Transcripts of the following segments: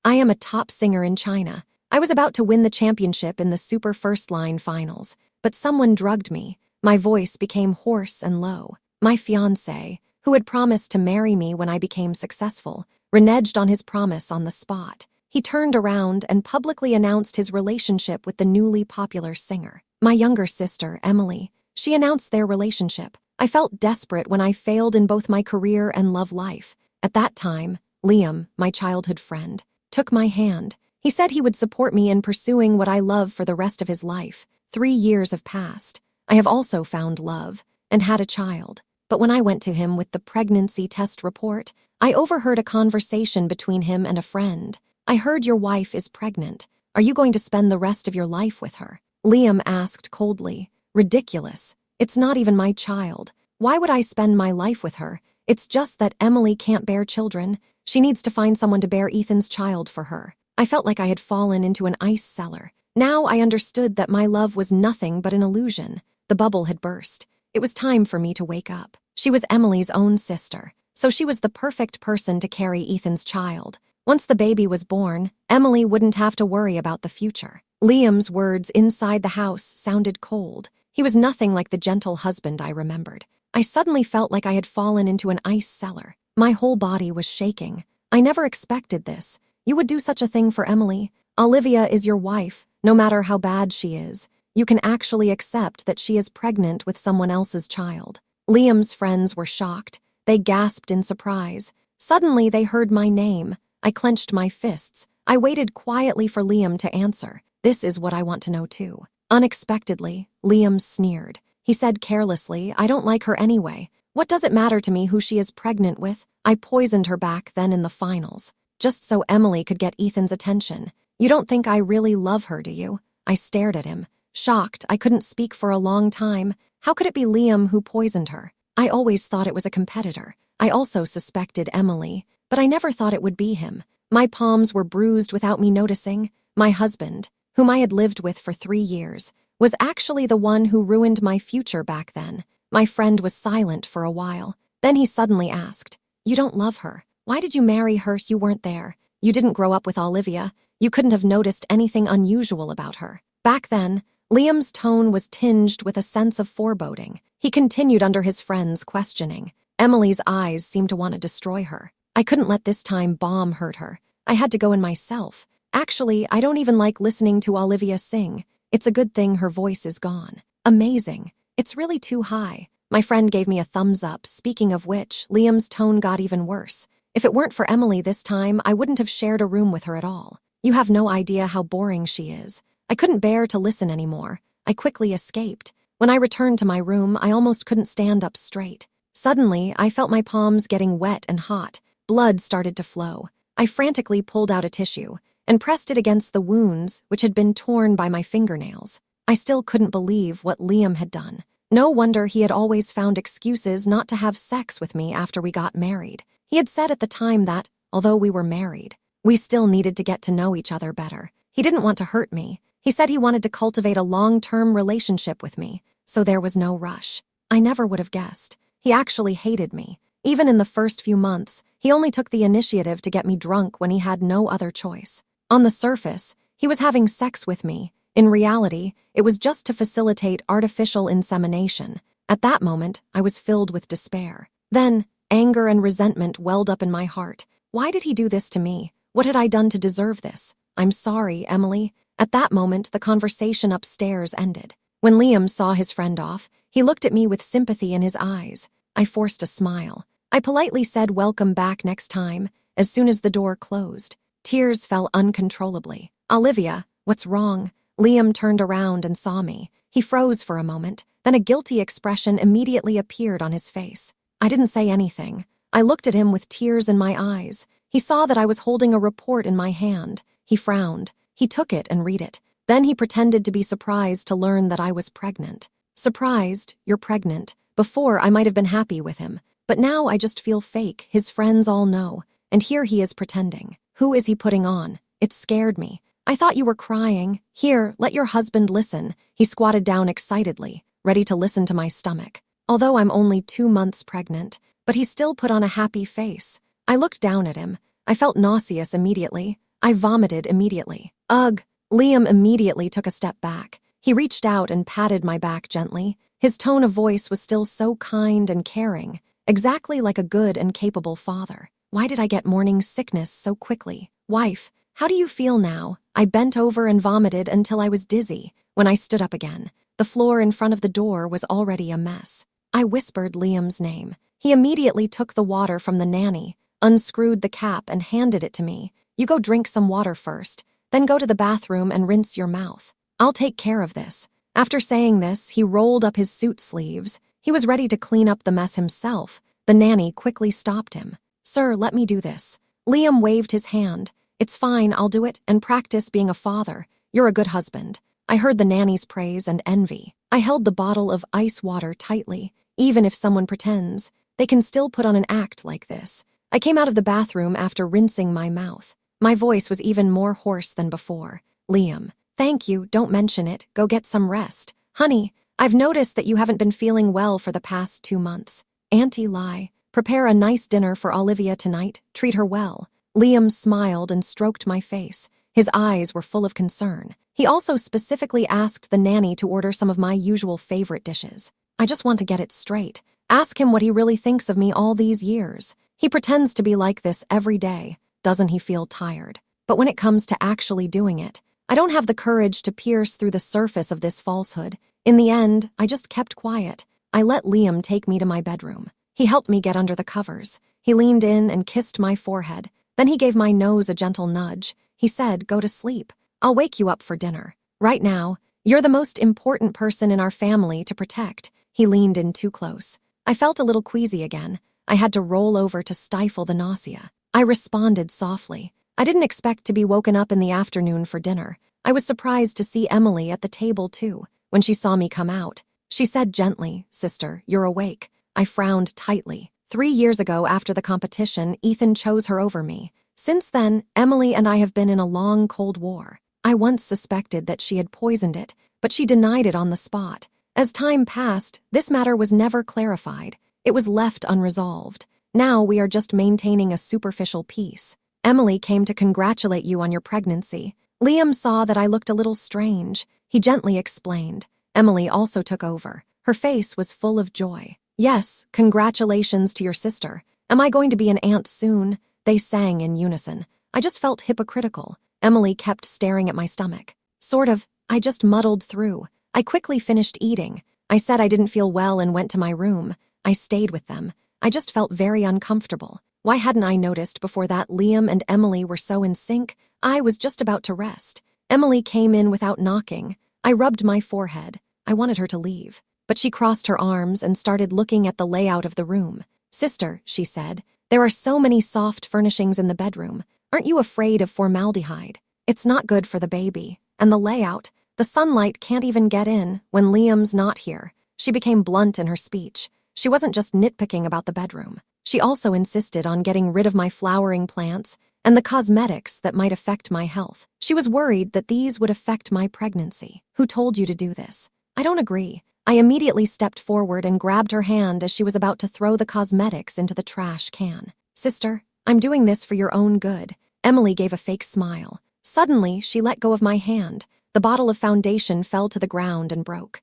I am a top singer in China. I was about to win the championship in the Super First Line finals, but someone drugged me. My voice became hoarse and low. My fiancé, who had promised to marry me when I became successful, reneged on his promise on the spot. He turned around and publicly announced his relationship with the newly popular singer. My younger sister, Emily, she announced their relationship. I felt desperate when I failed in both my career and love life. At that time, Liam, my childhood friend, took my hand. He said he would support me in pursuing what I love for the rest of his life. 3 years have passed. I have also found love and had a child. But when I went to him with the pregnancy test report, I overheard a conversation between him and a friend. I heard your wife is pregnant. Are you going to spend the rest of your life with her? Liam asked coldly. Ridiculous. It's not even my child. Why would I spend my life with her? It's just that Emily can't bear children. She needs to find someone to bear Ethan's child for her. I felt like I had fallen into an ice cellar. Now I understood that my love was nothing but an illusion. The bubble had burst. It was time for me to wake up. She was Emily's own sister, so she was the perfect person to carry Ethan's child. Once the baby was born, Emily wouldn't have to worry about the future. Liam's words inside the house sounded cold. He was nothing like the gentle husband I remembered. I suddenly felt like I had fallen into an ice cellar. My whole body was shaking. I never expected this. You would do such a thing for Emily. Olivia is your wife, no matter how bad she is. You can actually accept that she is pregnant with someone else's child. Liam's friends were shocked. They gasped in surprise. Suddenly, they heard my name. I clenched my fists. I waited quietly for Liam to answer. This is what I want to know too. Unexpectedly, Liam sneered. He said carelessly, I don't like her anyway. What does it matter to me who she is pregnant with? I poisoned her back then in the finals, just so Emily could get Ethan's attention. You don't think I really love her, do you? I stared at him. Shocked, I couldn't speak for a long time. How could it be Liam who poisoned her? I always thought it was a competitor. I also suspected Emily, but I never thought it would be him. My palms were bruised without me noticing. My husband, whom I had lived with for 3 years, was actually the one who ruined my future back then. My friend was silent for a while. Then he suddenly asked, You don't love her. Why did you marry her if you weren't there? You didn't grow up with Olivia. You couldn't have noticed anything unusual about her. Back then, Liam's tone was tinged with a sense of foreboding. He continued under his friend's questioning. Emily's eyes seemed to want to destroy her. I couldn't let this time bomb hurt her. I had to go in myself. Actually, I don't even like listening to Olivia sing. It's a good thing her voice is gone. Amazing. It's really too high. My friend gave me a thumbs up, speaking of which, Liam's tone got even worse. If it weren't for Emily this time, I wouldn't have shared a room with her at all. You have no idea how boring she is. I couldn't bear to listen anymore. I quickly escaped. When I returned to my room, I almost couldn't stand up straight. Suddenly, I felt my palms getting wet and hot. Blood started to flow. I frantically pulled out a tissue and pressed it against the wounds, which had been torn by my fingernails. I still couldn't believe what Liam had done. No wonder he had always found excuses not to have sex with me after we got married. He had said at the time that, although we were married, we still needed to get to know each other better. He didn't want to hurt me. He said he wanted to cultivate a long-term relationship with me, so there was no rush. I never would have guessed. He actually hated me. Even in the first few months, he only took the initiative to get me drunk when he had no other choice. On the surface, he was having sex with me. In reality, it was just to facilitate artificial insemination. At that moment, I was filled with despair. Then, anger and resentment welled up in my heart. Why did he do this to me? What had I done to deserve this? I'm sorry, Emily. At that moment, the conversation upstairs ended. When Liam saw his friend off, he looked at me with sympathy in his eyes. I forced a smile. I politely said welcome back next time, as soon as the door closed. Tears fell uncontrollably. Olivia, what's wrong? Liam turned around and saw me. He froze for a moment, then a guilty expression immediately appeared on his face. I didn't say anything. I looked at him with tears in my eyes. He saw that I was holding a report in my hand. He frowned. He took it and read it. Then he pretended to be surprised to learn that I was pregnant. Surprised, you're pregnant. Before, I might have been happy with him. But now I just feel fake. His friends all know. And here he is pretending. Who is he putting on? It scared me. I thought you were crying. Here, let your husband listen. He squatted down excitedly, ready to listen to my stomach. Although I'm only 2 months pregnant, but he still put on a happy face. I looked down at him. I felt nauseous immediately. I vomited immediately. Ugh! Liam immediately took a step back. He reached out and patted my back gently. His tone of voice was still so kind and caring, exactly like a good and capable father. Why did I get morning sickness so quickly? Wife, how do you feel now? I bent over and vomited until I was dizzy. When I stood up again, the floor in front of the door was already a mess. I whispered Liam's name. He immediately took the water from the nanny, unscrewed the cap, and handed it to me. You go drink some water first, then go to the bathroom and rinse your mouth. I'll take care of this. After saying this, he rolled up his suit sleeves. He was ready to clean up the mess himself. The nanny quickly stopped him. Sir, let me do this. Liam waved his hand. It's fine, I'll do it and practice being a father. You're a good husband. I heard the nanny's praise and envy. I held the bottle of ice water tightly. Even if someone pretends, they can still put on an act like this. I came out of the bathroom after rinsing my mouth. My voice was even more hoarse than before. Liam, thank you, don't mention it. Go get some rest. Honey, I've noticed that you haven't been feeling well for the past 2 months. Auntie Lai, prepare a nice dinner for Olivia tonight. Treat her well. Liam smiled and stroked my face. His eyes were full of concern. He also specifically asked the nanny to order some of my usual favorite dishes. I just want to get it straight. Ask him what he really thinks of me all these years. He pretends to be like this every day. Doesn't he feel tired? But when it comes to actually doing it, I don't have the courage to pierce through the surface of this falsehood. In the end, I just kept quiet. I let Liam take me to my bedroom. He helped me get under the covers. He leaned in and kissed my forehead. Then he gave my nose a gentle nudge. He said, go to sleep. I'll wake you up for dinner. Right now, you're the most important person in our family to protect. He leaned in too close. I felt a little queasy again. I had to roll over to stifle the nausea. I responded softly. I didn't expect to be woken up in the afternoon for dinner. I was surprised to see Emily at the table too. When she saw me come out, she said gently, Sister, you're awake. I frowned tightly. 3 years ago, after the competition, Ethan chose her over me. Since then, Emily and I have been in a long, cold war. I once suspected that she had poisoned it, but she denied it on the spot. As time passed, this matter was never clarified. It was left unresolved. Now we are just maintaining a superficial peace. Emily came to congratulate you on your pregnancy. Liam saw that I looked a little strange. He gently explained. Emily also took over. Her face was full of joy. Yes, congratulations to your sister. Am I going to be an aunt soon? They sang in unison. I just felt hypocritical. Emily kept staring at my stomach. Sort of. I just muddled through. I quickly finished eating. I said I didn't feel well and went to my room. I stayed with them. I just felt very uncomfortable. Why hadn't I noticed before that Liam and Emily were so in sync? I was just about to rest. Emily came in without knocking. I rubbed my forehead. I wanted her to leave. But she crossed her arms and started looking at the layout of the room. Sister, she said, there are so many soft furnishings in the bedroom. Aren't you afraid of formaldehyde? It's not good for the baby. And the layout, the sunlight can't even get in when Liam's not here. She became blunt in her speech. She wasn't just nitpicking about the bedroom. She also insisted on getting rid of my flowering plants and the cosmetics that might affect my health. She was worried that these would affect my pregnancy. Who told you to do this? I don't agree. I immediately stepped forward and grabbed her hand as she was about to throw the cosmetics into the trash can. Sister, I'm doing this for your own good. Emily gave a fake smile. Suddenly, she let go of my hand. The bottle of foundation fell to the ground and broke.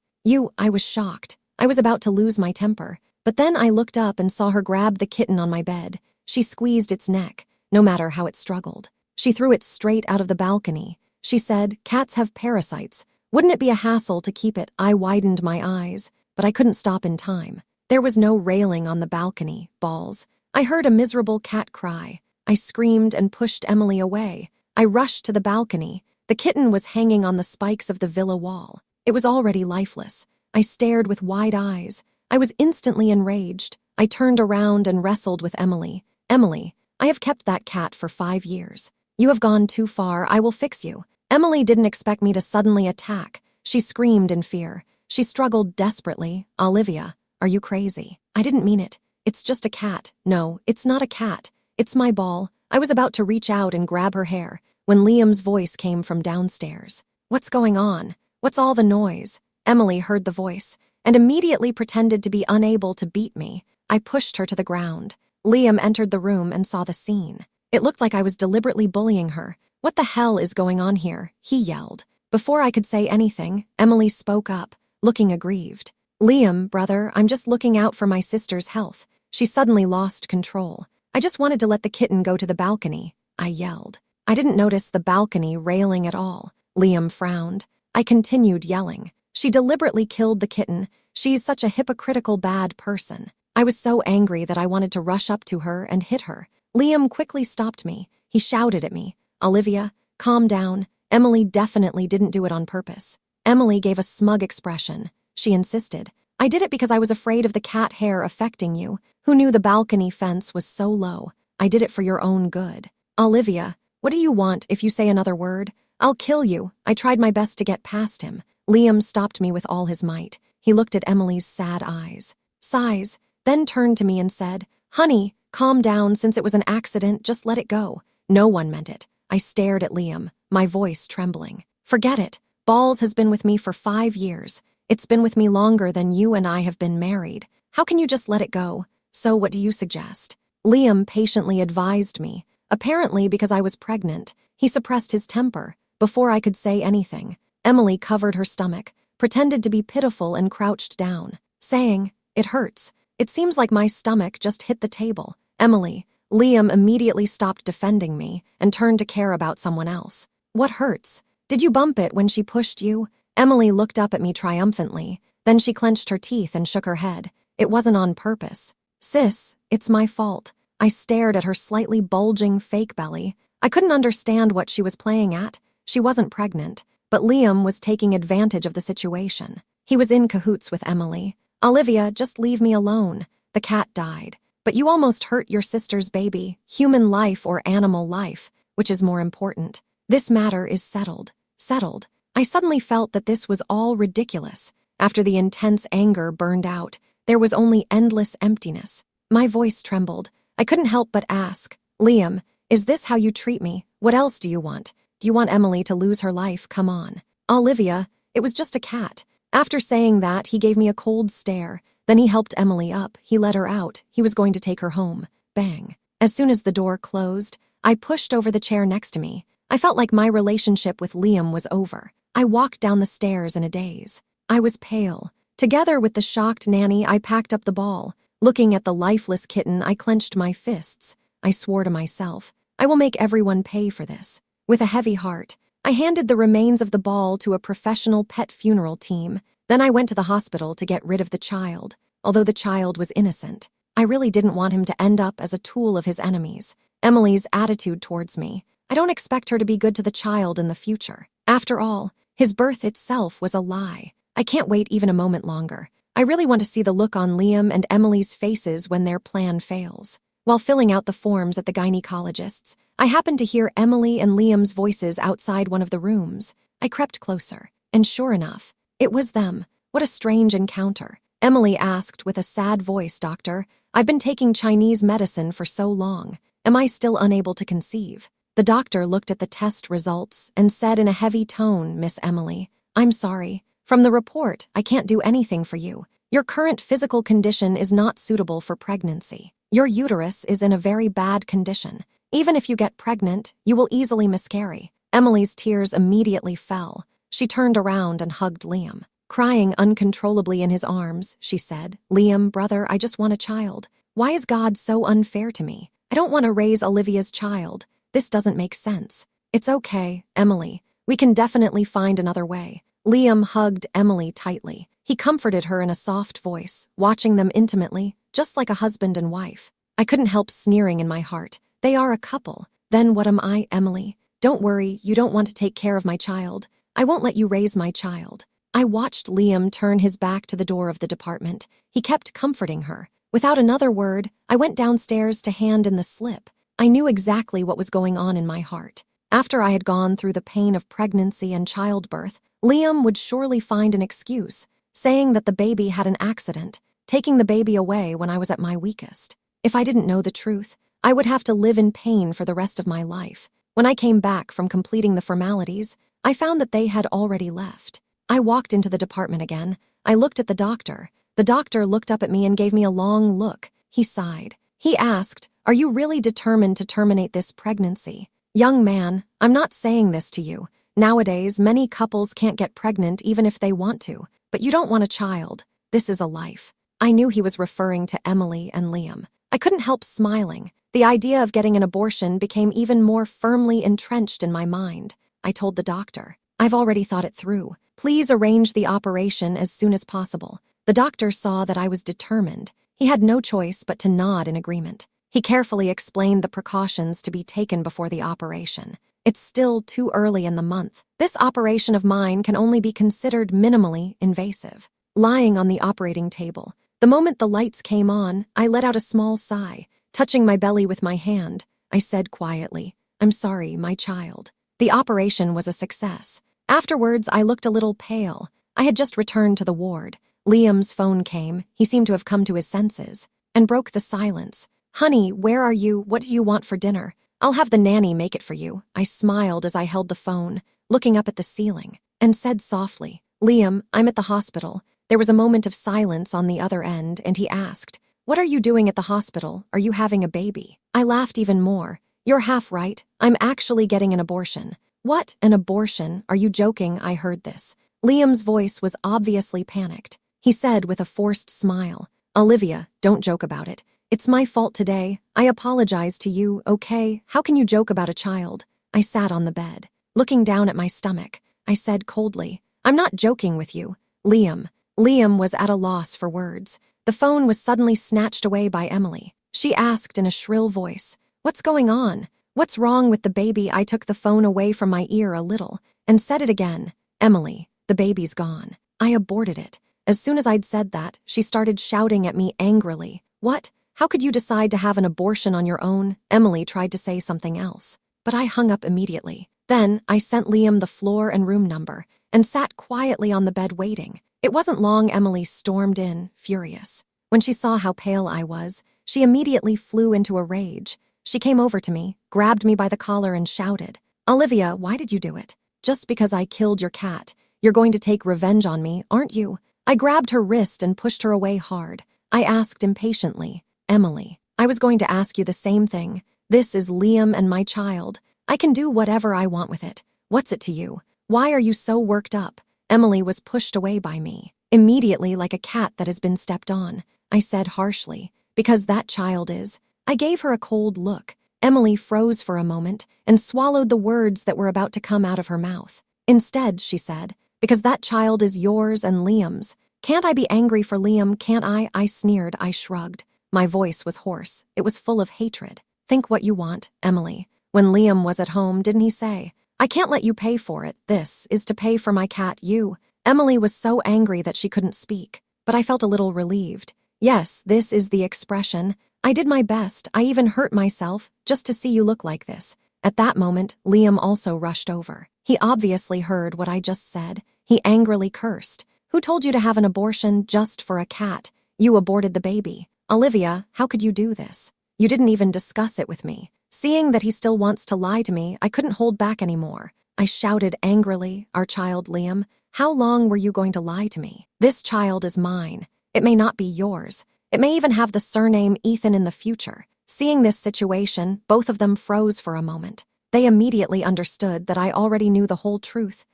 I was shocked. I was about to lose my temper. But then I looked up and saw her grab the kitten on my bed. She squeezed its neck, no matter how it struggled. She threw it straight out of the balcony. She said, cats have parasites. Wouldn't it be a hassle to keep it? I widened my eyes, but I couldn't stop in time. There was no railing on the balcony, balls. I heard a miserable cat cry. I screamed and pushed Emily away. I rushed to the balcony. The kitten was hanging on the spikes of the villa wall. It was already lifeless. I stared with wide eyes. I was instantly enraged. I turned around and wrestled with Emily. Emily, I have kept that cat for 5 years. You have gone too far. I will fix you. Emily didn't expect me to suddenly attack. She screamed in fear. She struggled desperately. Olivia, are you crazy? I didn't mean it. It's just a cat. No, it's not a cat. It's my ball. I was about to reach out and grab her hair when Liam's voice came from downstairs. What's going on? What's all the noise? Emily heard the voice and immediately pretended to be unable to beat me. I pushed her to the ground. Liam entered the room and saw the scene. It looked like I was deliberately bullying her. "What the hell is going on here?" he yelled. Before I could say anything, Emily spoke up, looking aggrieved. "Liam, brother, I'm just looking out for my sister's health." She suddenly lost control. "I just wanted to let the kitten go to the balcony," I yelled. "I didn't notice the balcony railing at all." Liam frowned. I continued yelling. "She deliberately killed the kitten. She's such a hypocritical bad person." I was so angry that I wanted to rush up to her and hit her. Liam quickly stopped me. He shouted at me, "Olivia, calm down. Emily definitely didn't do it on purpose." Emily gave a smug expression. She insisted, "I did it because I was afraid of the cat hair affecting you. Who knew the balcony fence was so low? I did it for your own good." "Olivia, what do you want? If you say another word, I'll kill you." I tried my best to get past him. Liam stopped me with all his might. He looked at Emily's sad eyes, sighs, then turned to me and said, "Honey, calm down. Since it was an accident, just let it go. No one meant it." I stared at Liam, my voice trembling. "Forget it. Balls has been with me for 5 years. It's been with me longer than you and I have been married. How can you just let it go? So what do you suggest?" Liam patiently advised me. Apparently, because I was pregnant, he suppressed his temper. Before I could say anything, Emily covered her stomach, pretended to be pitiful and crouched down, saying, "It hurts. It seems like my stomach just hit the table." "Emily." Liam immediately stopped defending me and turned to care about someone else. "What hurts? Did you bump it when she pushed you?" Emily looked up at me triumphantly. Then she clenched her teeth and shook her head. "It wasn't on purpose. Sis, it's my fault." I stared at her slightly bulging fake belly. I couldn't understand what she was playing at. She wasn't pregnant, but Liam was taking advantage of the situation. He was in cahoots with Emily. "Olivia, just leave me alone. The cat died. But you almost hurt your sister's baby. Human life or animal life, which is more important? This matter is settled." Settled. I suddenly felt that this was all ridiculous. After the intense anger burned out, there was only endless emptiness. My voice trembled. I couldn't help but ask, "Liam, is this how you treat me? What else do you want? Do you want Emily to lose her life? Come on." "Olivia, it was just a cat." After saying that, he gave me a cold stare. Then he helped Emily up. He let her out. He was going to take her home. Bang. As soon as the door closed, I pushed over the chair next to me. I felt like my relationship with Liam was over. I walked down the stairs in a daze. I was pale. Together with the shocked nanny, I packed up the ball. Looking at the lifeless kitten, I clenched my fists. I swore to myself, I will make everyone pay for this. With a heavy heart, I handed the remains of the ball to a professional pet funeral team. Then I went to the hospital to get rid of the child. Although the child was innocent, I really didn't want him to end up as a tool of his enemies. Emily's attitude towards me, I don't expect her to be good to the child in the future. After all, his birth itself was a lie. I can't wait even a moment longer. I really want to see the look on Liam and Emily's faces when their plan fails. While filling out the forms at the gynecologist's, I happened to hear Emily and Liam's voices outside one of the rooms. I crept closer, and sure enough, it was them. What a strange encounter. Emily asked with a sad voice, "Doctor, I've been taking Chinese medicine for so long. Am I still unable to conceive?" The doctor looked at the test results and said in a heavy tone, "Miss Emily, I'm sorry. From the report, I can't do anything for you. Your current physical condition is not suitable for pregnancy. Your uterus is in a very bad condition. Even if you get pregnant, you will easily miscarry." Emily's tears immediately fell. She turned around and hugged Liam. Crying uncontrollably in his arms, she said, "Liam, brother, I just want a child. Why is God so unfair to me? I don't want to raise Olivia's child. This doesn't make sense." "It's okay, Emily. We can definitely find another way." Liam hugged Emily tightly. He comforted her in a soft voice, watching them intimately, just like a husband and wife. I couldn't help sneering in my heart. They are a couple. Then what am I, Emily? "Don't worry, you don't want to take care of my child. I won't let you raise my child." I watched Liam turn his back to the door of the department. He kept comforting her. Without another word, I went downstairs to hand in the slip. I knew exactly what was going on in my heart. After I had gone through the pain of pregnancy and childbirth, Liam would surely find an excuse, saying that the baby had an accident, taking the baby away when I was at my weakest. If I didn't know the truth, I would have to live in pain for the rest of my life. When I came back from completing the formalities, I found that they had already left. I walked into the department again. I looked at the doctor. The doctor looked up at me and gave me a long look. He sighed. He asked, "Are you really determined to terminate this pregnancy?" Young man, I'm not saying this to you. Nowadays, many couples can't get pregnant even if they want to, but you don't want a child. This is a life. I knew he was referring to Emily and Liam. I couldn't help smiling. The idea of getting an abortion became even more firmly entrenched in my mind. I told the doctor, I've already thought it through. Please arrange the operation as soon as possible. The doctor saw that I was determined. He had no choice but to nod in agreement. He carefully explained the precautions to be taken before the operation. It's still too early in the month. This operation of mine can only be considered minimally invasive. Lying on the operating table, the moment the lights came on, I let out a small sigh. Touching my belly with my hand, I said quietly, I'm sorry, my child. The operation was a success. Afterwards, I looked a little pale. I had just returned to the ward. Liam's phone came. He seemed to have come to his senses and broke the silence. Honey, where are you? What do you want for dinner? I'll have the nanny make it for you. I smiled as I held the phone, looking up at the ceiling, and said softly, Liam, I'm at the hospital. There was a moment of silence on the other end, and he asked, what are you doing at the hospital? Are you having a baby? I laughed even more. You're half right. I'm actually getting an abortion. What? An abortion? Are you joking? I heard this. Liam's voice was obviously panicked. He said with a forced smile, Olivia, don't joke about it. It's my fault today. I apologize to you, okay? How can you joke about a child? I sat on the bed. Looking down at my stomach, I said coldly, I'm not joking with you. Liam. Liam was at a loss for words. The phone was suddenly snatched away by Emily. She asked in a shrill voice, what's going on? What's wrong with the baby? I took the phone away from my ear a little and said it again. Emily, the baby's gone. I aborted it. As soon as I'd said that, she started shouting at me angrily. What? How could you decide to have an abortion on your own? Emily tried to say something else, but I hung up immediately. Then I sent Liam the floor and room number and sat quietly on the bed waiting. It wasn't long Emily stormed in, furious. When she saw how pale I was, she immediately flew into a rage. She came over to me, grabbed me by the collar and shouted, Olivia, why did you do it? Just because I killed your cat. You're going to take revenge on me, aren't you? I grabbed her wrist and pushed her away hard. I asked impatiently, Emily, I was going to ask you the same thing. This is Liam and my child. I can do whatever I want with it. What's it to you? Why are you so worked up? Emily was pushed away by me, immediately like a cat that has been stepped on. I said harshly, because that child is. I gave her a cold look. Emily froze for a moment and swallowed the words that were about to come out of her mouth. Instead, she said, because that child is yours and Liam's. Can't I be angry for Liam, can't I? I sneered, I shrugged. My voice was hoarse. It was full of hatred. Think what you want, Emily. When Liam was at home, didn't he say, I can't let you pay for it. This is to pay for my cat, you. Emily was so angry that she couldn't speak, but I felt a little relieved. Yes, this is the expression. I did my best. I even hurt myself just to see you look like this. At that moment, Liam also rushed over. He obviously heard what I just said. He angrily cursed. Who told you to have an abortion just for a cat? You aborted the baby. Olivia, how could you do this? You didn't even discuss it with me. Seeing that he still wants to lie to me, I couldn't hold back anymore. I shouted angrily, our child, Liam, how long were you going to lie to me? This child is mine. It may not be yours. It may even have the surname Ethan in the future. Seeing this situation, both of them froze for a moment. They immediately understood that I already knew the whole truth.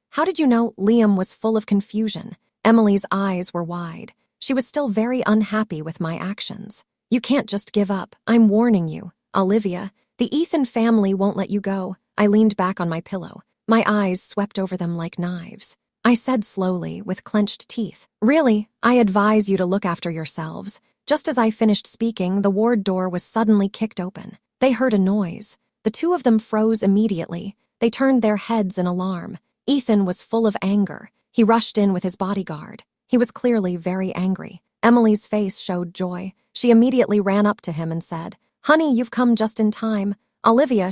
How did you know? Liam was full of confusion. Emily's eyes were wide. She was still very unhappy with my actions. You can't just give up. I'm warning you. Olivia, the Ethan family won't let you go. I leaned back on my pillow. My eyes swept over them like knives. I said slowly, with clenched teeth, really, I advise you to look after yourselves. Just as I finished speaking, the ward door was suddenly kicked open. They heard a noise. The two of them froze immediately. They turned their heads in alarm. Ethan was full of anger. He rushed in with his bodyguard. He was clearly very angry. Emily's face showed joy. She immediately ran up to him and said, Honey, you've come just in time. Olivia,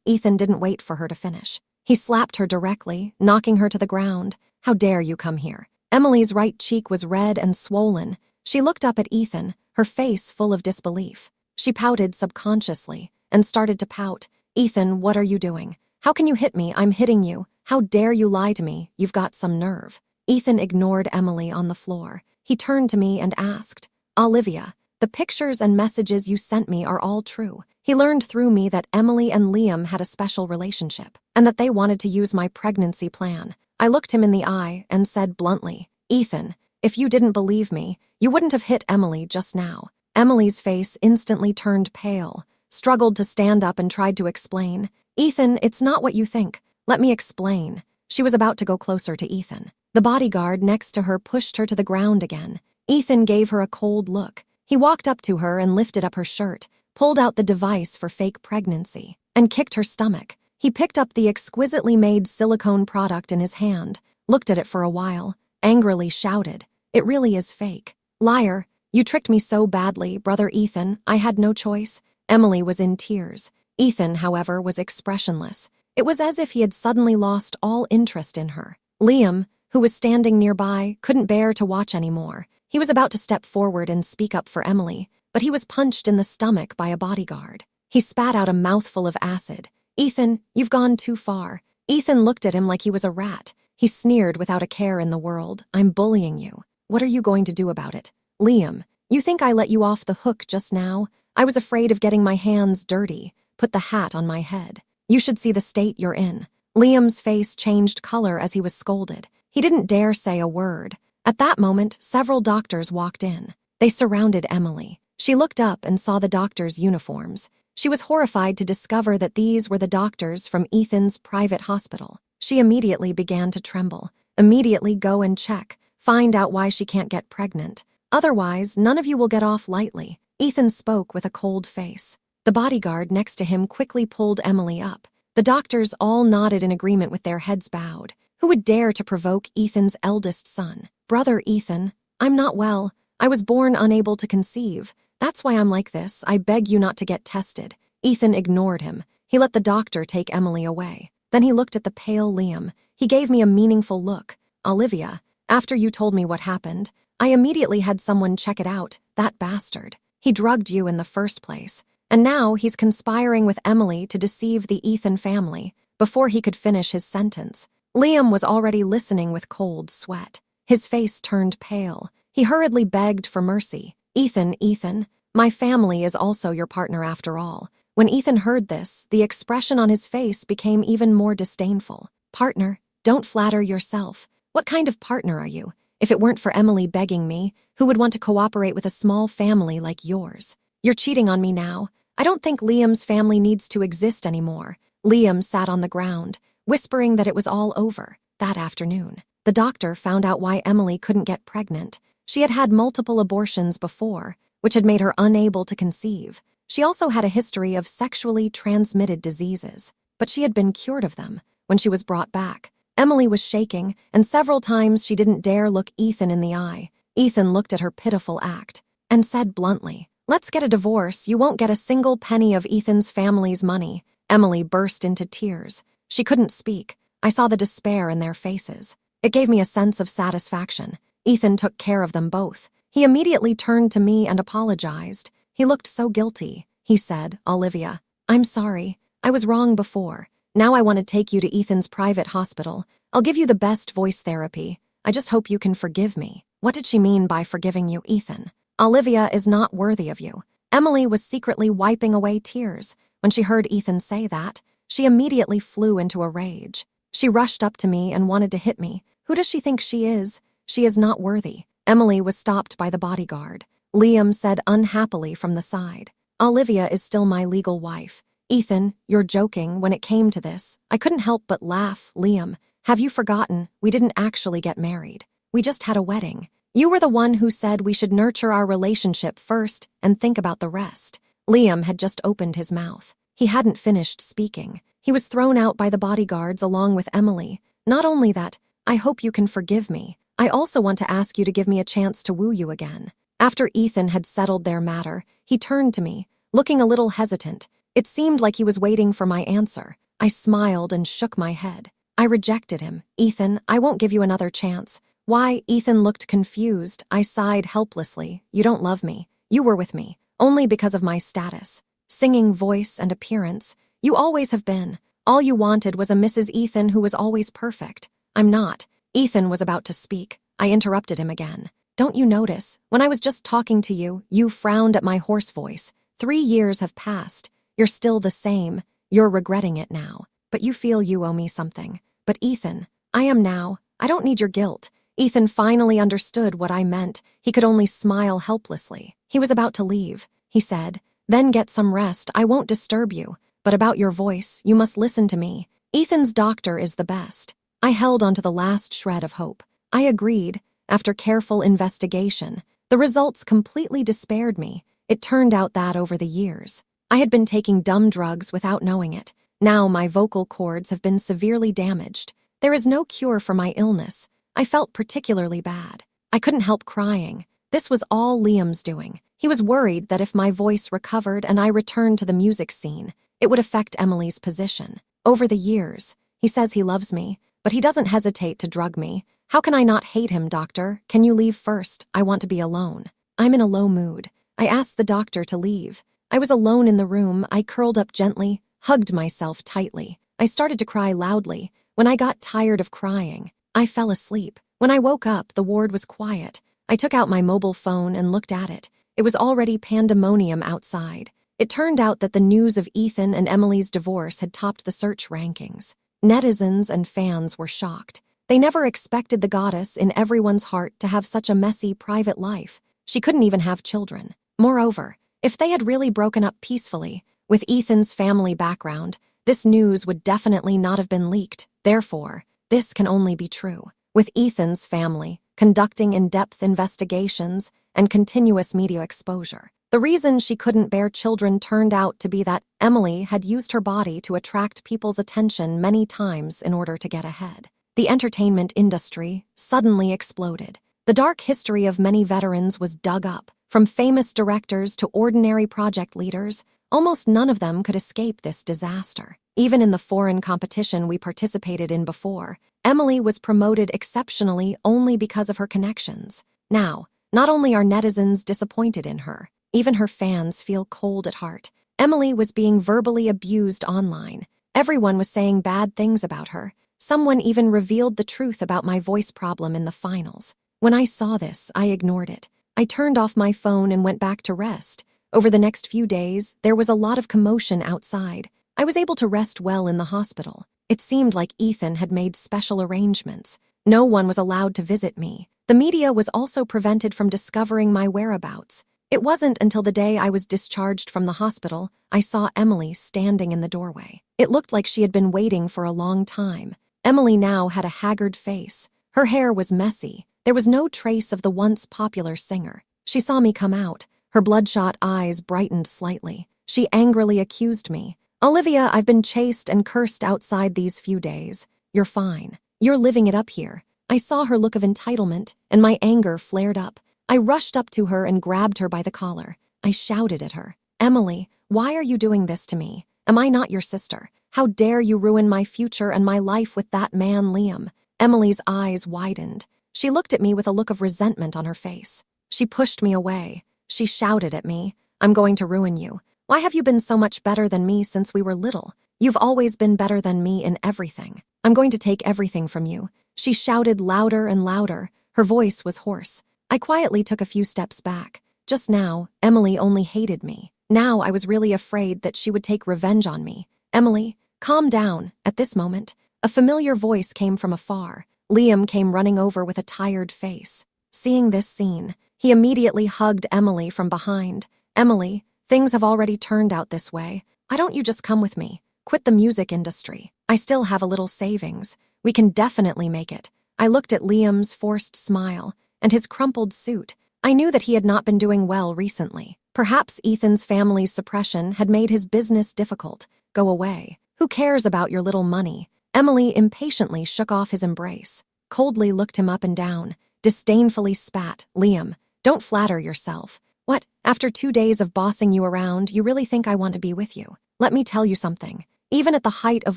Ethan didn't wait for her to finish. He slapped her directly, knocking her to the ground. How dare you come here? Emily's right cheek was red and swollen. She looked up at Ethan, her face full of disbelief. She pouted subconsciously and started to pout. Ethan, what are you doing? How can you hit me? I'm hitting you. How dare you lie to me? You've got some nerve. Ethan ignored Emily on the floor. He turned to me and asked, Olivia, The pictures and messages you sent me are all true. He learned through me that Emily and Liam had a special relationship, and that they wanted to use my pregnancy plan. I looked him in the eye and said bluntly, Ethan, if you didn't believe me, you wouldn't have hit Emily just now. Emily's face instantly turned pale, struggled to stand up and tried to explain. Ethan, it's not what you think. Let me explain. She was about to go closer to Ethan. The bodyguard next to her pushed her to the ground again. Ethan gave her a cold look. He walked up to her and lifted up her shirt, pulled out the device for fake pregnancy, and kicked her stomach. He picked up the exquisitely made silicone product in his hand, looked at it for a while, angrily shouted, "It really is fake. Liar, you tricked me so badly, brother Ethan, I had no choice." Emily was in tears. Ethan, however, was expressionless. It was as if he had suddenly lost all interest in her. Liam, who was standing nearby, couldn't bear to watch anymore. He was about to step forward and speak up for Emily, but he was punched in the stomach by a bodyguard. He spat out a mouthful of acid. "Ethan, you've gone too far." Ethan looked at him like he was a rat. He sneered without a care in the world. "I'm bullying you. What are you going to do about it?" "Liam, you think I let you off the hook just now? I was afraid of getting my hands dirty. Put the hat on my head. You should see the state you're in." Liam's face changed color as he was scolded. He didn't dare say a word. At that moment, several doctors walked in. They surrounded Emily. She looked up and saw the doctors' uniforms. She was horrified to discover that these were the doctors from Ethan's private hospital. She immediately began to tremble. "Immediately go and check. Find out why she can't get pregnant. Otherwise, none of you will get off lightly." Ethan spoke with a cold face. The bodyguard next to him quickly pulled Emily up. The doctors all nodded in agreement with their heads bowed. Who would dare to provoke Ethan's eldest son? "Brother Ethan, I'm not well. I was born unable to conceive. That's why I'm like this. I beg you not to get tested." Ethan ignored him. He let the doctor take Emily away. Then he looked at the pale Liam. He gave me a meaningful look. "Olivia, after you told me what happened, I immediately had someone check it out. That bastard. He drugged you in the first place. And now he's conspiring with Emily to deceive the Ethan family." Before he could finish his sentence, Liam was already listening with cold sweat. His face turned pale. He hurriedly begged for mercy. Ethan, my family is also your partner after all." When Ethan heard this, the expression on his face became even more disdainful. "Partner? Don't flatter yourself. What kind of partner are you? If it weren't for Emily begging me, who would want to cooperate with a small family like yours? You're cheating on me now. I don't think Liam's family needs to exist anymore." Liam sat on the ground, whispering that it was all over. That afternoon, the doctor found out why Emily couldn't get pregnant. She had had multiple abortions before, which had made her unable to conceive. She also had a history of sexually transmitted diseases, but she had been cured of them. When she was brought back, Emily was shaking, and several times she didn't dare look Ethan in the eye. Ethan looked at her pitiful act and said bluntly, "Let's get a divorce. You won't get a single penny of Ethan's family's money." Emily burst into tears. She couldn't speak. I saw the despair in their faces. It gave me a sense of satisfaction. Ethan took care of them both. He immediately turned to me and apologized. He looked so guilty. He said, "Olivia, I'm sorry. I was wrong before. Now I want to take you to Ethan's private hospital. I'll give you the best voice therapy. I just hope you can forgive me." What did she mean by forgiving you, Ethan? "Olivia is not worthy of you." Emily was secretly wiping away tears. When she heard Ethan say that, she immediately flew into a rage. She rushed up to me and wanted to hit me. "Who does she think she is? She is not worthy." Emily was stopped by the bodyguard. Liam said unhappily from the side, "Olivia is still my legal wife." "Ethan, you're joking. When it came to this, I couldn't help but laugh." "Liam, have you forgotten? We didn't actually get married. We just had a wedding. You were the one who said we should nurture our relationship first and think about the rest." Liam had just opened his mouth. He hadn't finished speaking. He was thrown out by the bodyguards along with Emily. "Not only that, I hope you can forgive me. I also want to ask you to give me a chance to woo you again." After Ethan had settled their matter, he turned to me, looking a little hesitant. It seemed like he was waiting for my answer. I smiled and shook my head. I rejected him. "Ethan, I won't give you another chance." "Why?" Ethan looked confused. I sighed helplessly. "You don't love me. You were with me only because of my status, singing voice, and appearance. You always have been. All you wanted was a Mrs. Ethan who was always perfect. I'm not." Ethan was about to speak. I interrupted him again. don't you notice? When I was just talking to you, you frowned at my hoarse voice. 3 years have passed. You're still the same. You're regretting it now. But you feel you owe me something. But Ethan, I am now. I don't need your guilt. Ethan finally understood what I meant. He could only smile helplessly. He was about to leave. He said, "Then get some rest. I won't disturb you. But about your voice, you must listen to me. Ethan's doctor is the best." I held onto the last shred of hope. I agreed. After careful investigation, the results completely despaired me. It turned out that over the years, I had been taking dumb drugs without knowing it. Now my vocal cords have been severely damaged. There is no cure for my illness. I felt particularly bad. I couldn't help crying. This was all Liam's doing. He was worried that if my voice recovered and I returned to the music scene, it would affect Emily's position. Over the years, he says he loves me, but he doesn't hesitate to drug me. How can I not hate him, doctor? Can you leave first? I want to be alone. I'm in a low mood. I asked the doctor to leave. I was alone in the room. I curled up gently, hugged myself tightly. I started to cry loudly. When I got tired of crying, I fell asleep. When I woke up, the ward was quiet. I took out my mobile phone and looked at it. It was already pandemonium outside. It turned out that the news of Ethan and Emily's divorce had topped the search rankings. Netizens and fans were shocked. They never expected the goddess in everyone's heart to have such a messy private life. She couldn't even have children. Moreover, if they had really broken up peacefully, with Ethan's family background, this news would definitely not have been leaked. Therefore, this can only be true. With Ethan's family conducting in-depth investigations and continuous media exposure, the reason she couldn't bear children turned out to be that Emily had used her body to attract people's attention many times in order to get ahead. The entertainment industry suddenly exploded. The dark history of many veterans was dug up. From famous directors to ordinary project leaders, almost none of them could escape this disaster. Even in the foreign competition we participated in before, Emily was promoted exceptionally only because of her connections. Now, not only are netizens disappointed in her, even her fans feel cold at heart. Emily was being verbally abused online. Everyone was saying bad things about her. Someone even revealed the truth about my voice problem in the finals. When I saw this, I ignored it. I turned off my phone and went back to rest. Over the next few days, there was a lot of commotion outside. I was able to rest well in the hospital. It seemed like Ethan had made special arrangements. No one was allowed to visit me. The media was also prevented from discovering my whereabouts. It wasn't until the day I was discharged from the hospital I saw Emily standing in the doorway. It looked like she had been waiting for a long time. Emily now had a haggard face. Her hair was messy. There was no trace of the once popular singer. She saw me come out. Her bloodshot eyes brightened slightly. She angrily accused me. "Olivia, I've been chased and cursed outside these few days. You're fine. You're living it up here." I saw her look of entitlement, and my anger flared up. I rushed up to her and grabbed her by the collar. I shouted at her, "Emily, why are you doing this to me? Am I not your sister? How dare you ruin my future and my life with that man, Liam?" Emily's eyes widened. She looked at me with a look of resentment on her face. She pushed me away. She shouted at me, "I'm going to ruin you. Why have you been so much better than me since we were little? You've always been better than me in everything. I'm going to take everything from you." She shouted louder and louder. Her voice was hoarse. I quietly took a few steps back. Just now, Emily only hated me. Now I was really afraid that she would take revenge on me. "Emily, calm down." At this moment, a familiar voice came from afar. Liam came running over with a tired face. Seeing this scene, he immediately hugged Emily from behind. "Emily, things have already turned out this way. Why don't you just come with me? Quit the music industry. I still have a little savings. We can definitely make it." I looked at Liam's forced smile and his crumpled suit. I knew that he had not been doing well recently. Perhaps Ethan's family's suppression had made his business difficult. "Go away. Who cares about your little money?" Emily impatiently shook off his embrace, coldly looked him up and down, disdainfully spat, "Liam, don't flatter yourself. What, after 2 days of bossing you around, you really think I want to be with you? Let me tell you something. Even at the height of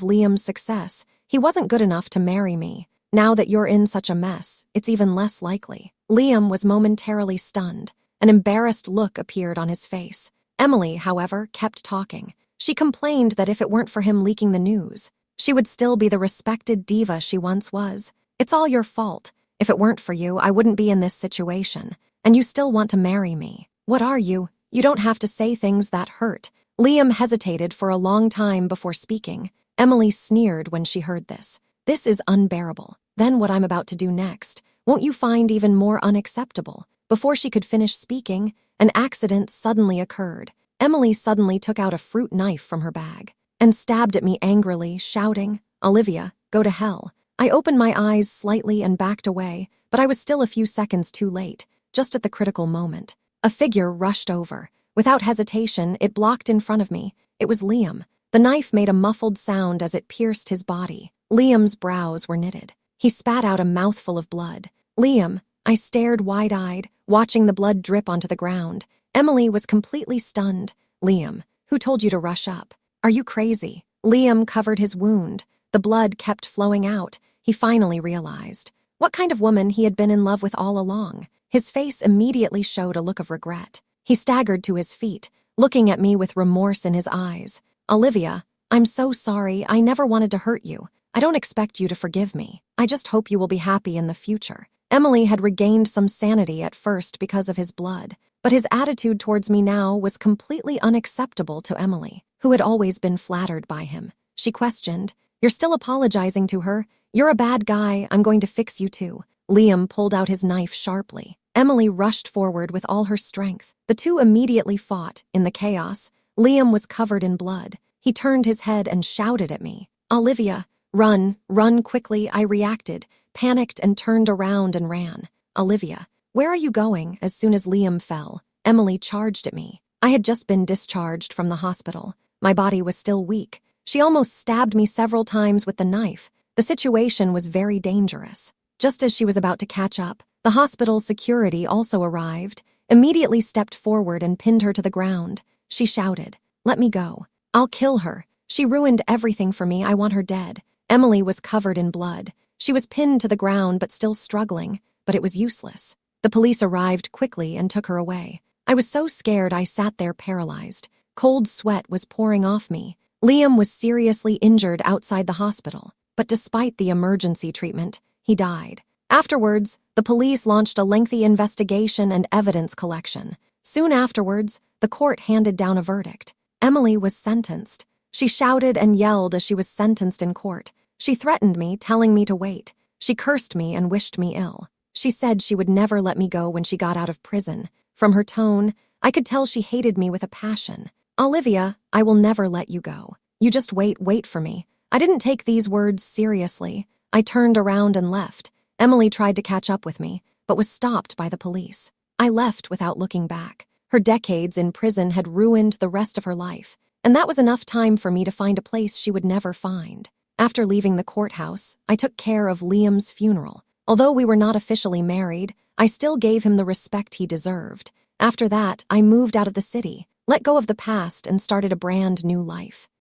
Liam's success, he wasn't good enough to marry me. Now that you're in such a mess, it's even less likely." Liam was momentarily stunned. An embarrassed look appeared on his face. Emily, however, kept talking. She complained that if it weren't for him leaking the news, she would still be the respected diva she once was. "It's all your fault. If it weren't for you, I wouldn't be in this situation. And you still want to marry me. What are you? You don't have to say things that hurt. Liam hesitated for a long time before speaking. Emily sneered when she heard this. This is unbearable. Then what I'm about to do next, won't you find even more unacceptable? Before she could finish speaking, an accident suddenly occurred. Emily suddenly took out a fruit knife from her bag and stabbed at me angrily, shouting, "Olivia, go to hell." I opened my eyes slightly and backed away, but I was still a few seconds too late, just at the critical moment. A figure rushed over. Without hesitation, it blocked in front of me. It was Liam. The knife made a muffled sound as it pierced his body. Liam's brows were knitted. He spat out a mouthful of blood. "Liam," I stared wide-eyed, watching the blood drip onto the ground. Emily was completely stunned. "Liam, who told you to rush up? Are you crazy?" Liam covered his wound. The blood kept flowing out. He finally realized what kind of woman he had been in love with all along. His face immediately showed a look of regret. He staggered to his feet, looking at me with remorse in his eyes. "Olivia, I'm so sorry. I never wanted to hurt you. I don't expect you to forgive me. I just hope you will be happy in the future." Emily had regained some sanity at first because of his blood, but his attitude towards me now was completely unacceptable to Emily, who had always been flattered by him. She questioned, "You're still apologizing to her? You're a bad guy. I'm going to fix you too." Liam pulled out his knife sharply. Emily rushed forward with all her strength. The two immediately fought. In the chaos, Liam was covered in blood. He turned his head and shouted at me, "Olivia, run, run quickly." I reacted, panicked, and turned around and ran. "Olivia, where are you going?" As soon as Liam fell, Emily charged at me. I had just been discharged from the hospital. My body was still weak. She almost stabbed me several times with the knife. The situation was very dangerous. Just as she was about to catch up, the hospital's security also arrived, immediately stepped forward and pinned her to the ground. She shouted, "Let me go. I'll kill her. She ruined everything for me. I want her dead." Emily was covered in blood. She was pinned to the ground but still struggling, but it was useless. The police arrived quickly and took her away. I was so scared I sat there paralyzed. Cold sweat was pouring off me. Liam was seriously injured outside the hospital, but despite the emergency treatment, he died. Afterwards, the police launched a lengthy investigation and evidence collection. Soon afterwards, the court handed down a verdict. Emily was sentenced. She shouted and yelled as she was sentenced in court. She threatened me, telling me to wait. She cursed me and wished me ill. She said she would never let me go when she got out of prison. From her tone, I could tell she hated me with a passion. "Olivia, I will never let you go. You just wait for me." I didn't take these words seriously. I turned around and left. Emily tried to catch up with me, but was stopped by the police. I left without looking back. Her decades in prison had ruined the rest of her life, and that was enough time for me to find a place she would never find. After leaving the courthouse, I took care of Liam's funeral. Although we were not officially married, I still gave him the respect he deserved. After that, I moved out of the city, let go of the past, and started a brand new life.